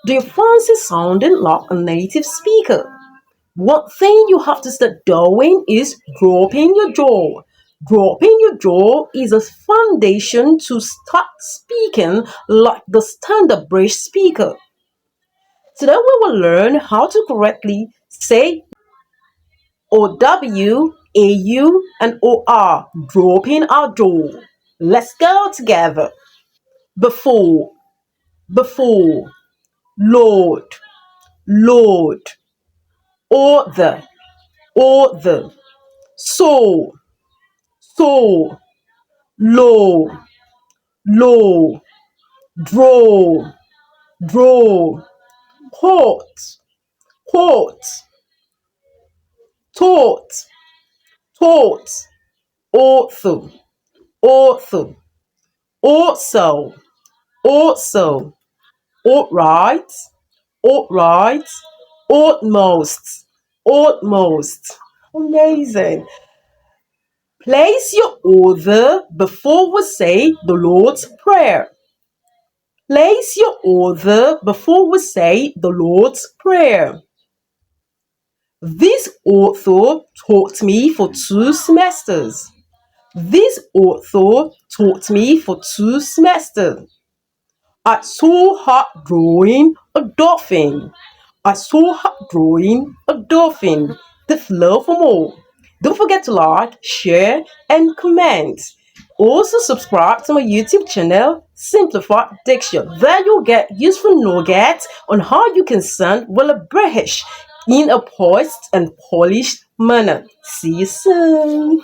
Do you fancy sounding like a native speaker? One thing you have to start doing is dropping your jaw. Dropping your jaw is a foundation to start speaking like the standard British speaker. Today we will learn how to correctly say OW, AU, and OR, dropping our jaw. Let's go together. Before, before, Lord, Lord, author, author, soul, soul, low, low, draw, draw, hot, hot, taught, taught, author, author, also, also, outright, outright, utmost, utmost. Amazing. Place your order before we say the Lord's Prayer. Place your order before we say the Lord's Prayer. This author taught me for 2 semesters. This author taught me for 2 semesters. I saw her drawing a dolphin. I saw her drawing a dolphin. The flow for more. Don't forget to like, share, and comment. Also subscribe to my YouTube channel, Simplified Diction. There you'll get useful nuggets on how you can sound well British in a poised and polished manner. See you soon.